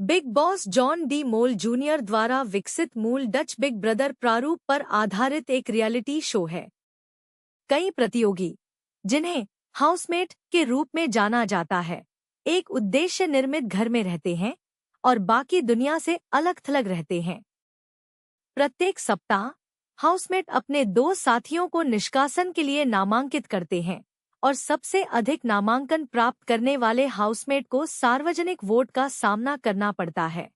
Big boss John D मोल junior द्वारा विकसित मूल डच बिग ब्रदर प्रारूप पर आधारित एक रियलिटी शो है। कई प्रतियोगी, जिन्हें हाउसमेट के रूप में जाना जाता है, एक उद्देश्य निर्मित घर में रहते हैं और बाकी दुनिया से अलग थलग रहते हैं। प्रत्येक सप्ताह हाउसमेट अपने दो साथियों को निष्कासन के लिए नामांकित करते हैं और सबसे अधिक नामांकन प्राप्त करने वाले हाउसमेट को सार्वजनिक वोट का सामना करना पड़ता है।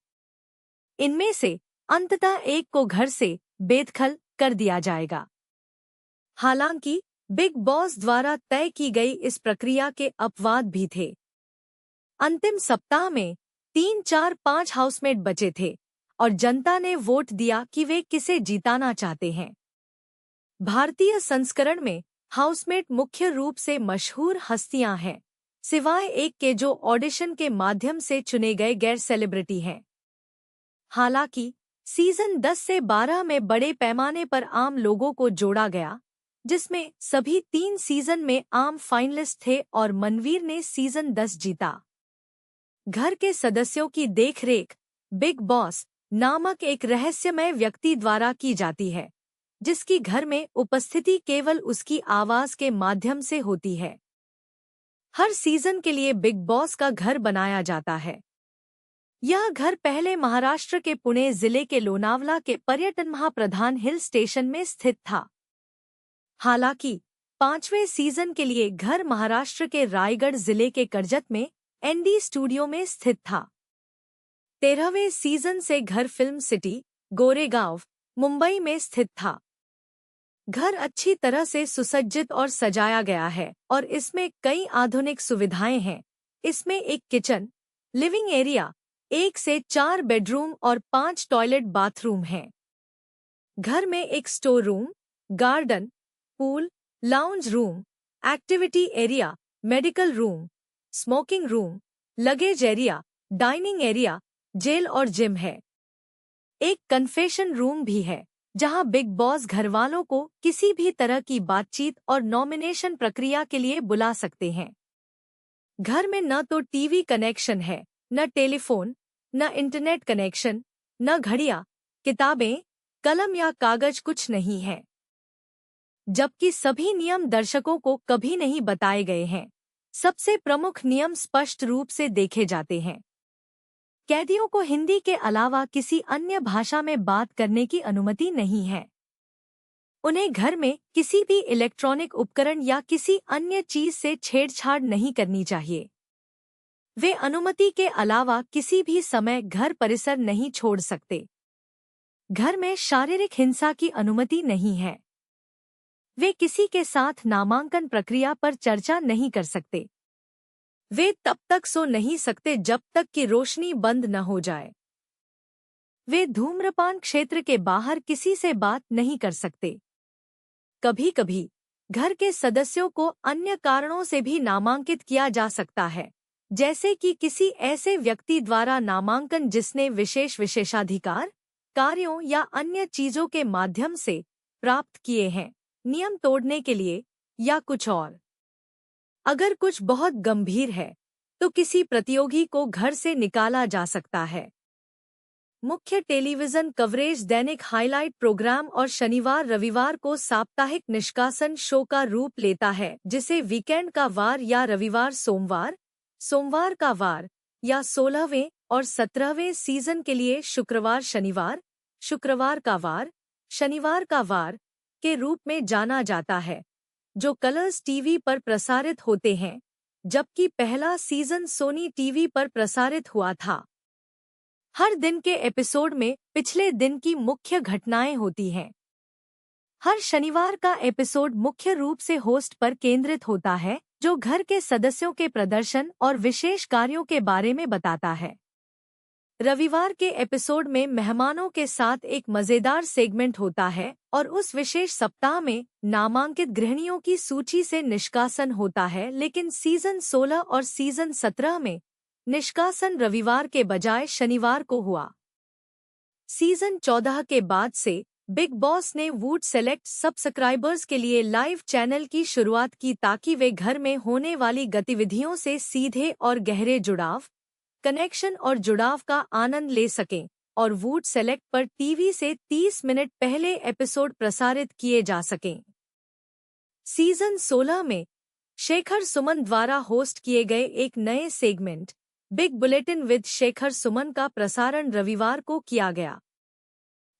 इनमें से अंततः एक को घर से बेदखल कर दिया जाएगा। हालांकि बिग बॉस द्वारा तय की गई इस प्रक्रिया के अपवाद भी थे। अंतिम सप्ताह में 3, 4, 5 हाउसमेट बचे थे और जनता ने वोट दिया कि वे किसे जिताना चाहते हैं। भारतीय संस्करण में हाउसमेट मुख्य रूप से मशहूर हस्तियां हैं, सिवाय एक के जो ऑडिशन के माध्यम से चुने गए गैर सेलिब्रिटी हैं। हालांकि सीजन 10 से 12 में बड़े पैमाने पर आम लोगों को जोड़ा गया, जिसमें सभी 3 सीजन में आम फाइनलिस्ट थे और मनवीर ने सीजन 10 जीता। घर के सदस्यों की देखरेख बिग बॉस नामक एक रहस्यमय व्यक्ति द्वारा की जाती है, जिसकी घर में उपस्थिति केवल उसकी आवाज के माध्यम से होती है। हर सीजन के लिए बिग बॉस का घर बनाया जाता है। यह घर पहले महाराष्ट्र के पुणे जिले के लोनावला के पर्यटन महाप्रधान हिल स्टेशन में स्थित था। हालांकि 5वें सीजन के लिए घर महाराष्ट्र के रायगढ़ जिले के कर्जत में एनडी स्टूडियो में स्थित था। 13वें सीजन से घर फिल्म सिटी, गोरेगांव, मुंबई में स्थित था। घर अच्छी तरह से सुसज्जित और सजाया गया है और इसमें कई आधुनिक सुविधाएं हैं। इसमें एक किचन, लिविंग एरिया, 1 से 4 बेडरूम और 5 टॉयलेट बाथरूम हैं। घर में एक store room, garden, pool, lounge room, activity area, medical room, smoking room, luggage area, dining area, jail और जिम है। एक कन्फेशन रूम भी है, जहां बिग बॉस घरवालों को किसी भी तरह की बातचीत और नॉमिनेशन प्रक्रिया के लिए बुला सकते हैं। घर में न तो टीवी कनेक्शन है, न टेलीफोन, न इंटरनेट कनेक्शन, न घड़ियां, किताबें, कलम या कागज कुछ नहीं है। जबकि सभी नियम दर्शकों को कभी नहीं बताए गए हैं, सबसे प्रमुख नियम स्पष्ट रूप से देखे जाते हैं। कैदियों को हिंदी के अलावा किसी अन्य भाषा में बात करने की अनुमति नहीं है। उन्हें घर में किसी भी इलेक्ट्रॉनिक उपकरण या किसी अन्य चीज से छेड़छाड़ नहीं करनी चाहिए। वे अनुमति के अलावा किसी भी समय घर परिसर नहीं छोड़ सकते। घर में शारीरिक हिंसा की अनुमति नहीं है। वे किसी के साथ नामांकन प्रक्रिया पर चर्चा नहीं कर सकते। वे तब तक सो नहीं सकते जब तक कि रोशनी बंद न हो जाए। वे धूम्रपान क्षेत्र के बाहर किसी से बात नहीं कर सकते। कभी-कभी घर के सदस्यों को अन्य कारणों से भी नामांकित किया जा सकता है, जैसे कि किसी ऐसे व्यक्ति द्वारा नामांकन जिसने विशेषाधिकार, कार्यों या अन्य चीजों के माध्यम से प्राप्त किए हैं, नियम तोड़ने के लिए या कुछ और। अगर कुछ बहुत गंभीर है तो किसी प्रतियोगी को घर से निकाला जा सकता है। मुख्य टेलीविजन कवरेज दैनिक हाइलाइट प्रोग्राम और शनिवार रविवार को साप्ताहिक निष्कासन शो का रूप लेता है, जिसे वीकेंड का वार या रविवार सोमवार, सोमवार का वार या 16वें और 17वें सीजन के लिए शुक्रवार शनिवार, शुक्रवार का वार, शनिवार का वार के रूप में जाना जाता है, जो कलर्स टीवी पर प्रसारित होते हैं, जबकि पहला सीजन सोनी टीवी पर प्रसारित हुआ था। हर दिन के एपिसोड में पिछले दिन की मुख्य घटनाएं होती हैं। हर शनिवार का एपिसोड मुख्य रूप से होस्ट पर केंद्रित होता है, जो घर के सदस्यों के प्रदर्शन और विशेष कार्यों के बारे में बताता है। रविवार के एपिसोड में मेहमानों के साथ एक मजेदार सेगमेंट होता है और उस विशेष सप्ताह में नामांकित गृहिणियों की सूची से निष्कासन होता है, लेकिन सीजन 16 और सीजन 17 में निष्कासन रविवार के बजाय शनिवार को हुआ। सीजन 14 के बाद से बिग बॉस ने वुड सेलेक्ट सब्सक्राइबर्स के लिए लाइव चैनल की शुरुआत की ताकि वे घर में होने वाली गतिविधियों से सीधे और गहरे जुड़ाव कनेक्शन और जुड़ाव का आनंद ले सकें और वूट सेलेक्ट पर टीवी से 30 मिनट पहले एपिसोड प्रसारित किए जा सकें। सीजन 16 में शेखर सुमन द्वारा होस्ट किए गए एक नए segment big bulletin with Shekhar Suman का प्रसारण रविवार को किया गया।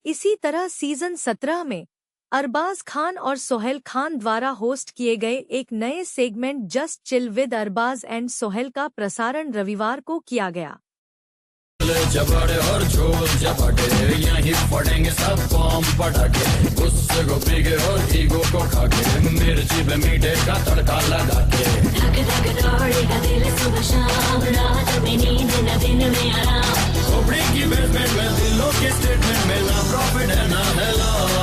इसी तरह सीजन 17 में अरबाज खान और सोहेल खान द्वारा होस्ट किए गए एक नए segment just chill with Arbaaz and Sohail का प्रसारण रविवार को किया गया। जबड़े और झोल झपटे यहीं पड़ेंगे सब बम पटाखे, गुस्से को पीके और ईगो को खाके, मिर्ची पे मीठे का तड़का लगा के। धक धक दौड़ेगा दिल सुबह शाम, रात में नींद न दिन में आराम, खोपड़ी की बेसमेंट में दिलों के स्टेटमेंट में ना प्रॉफिट है ना है लॉस।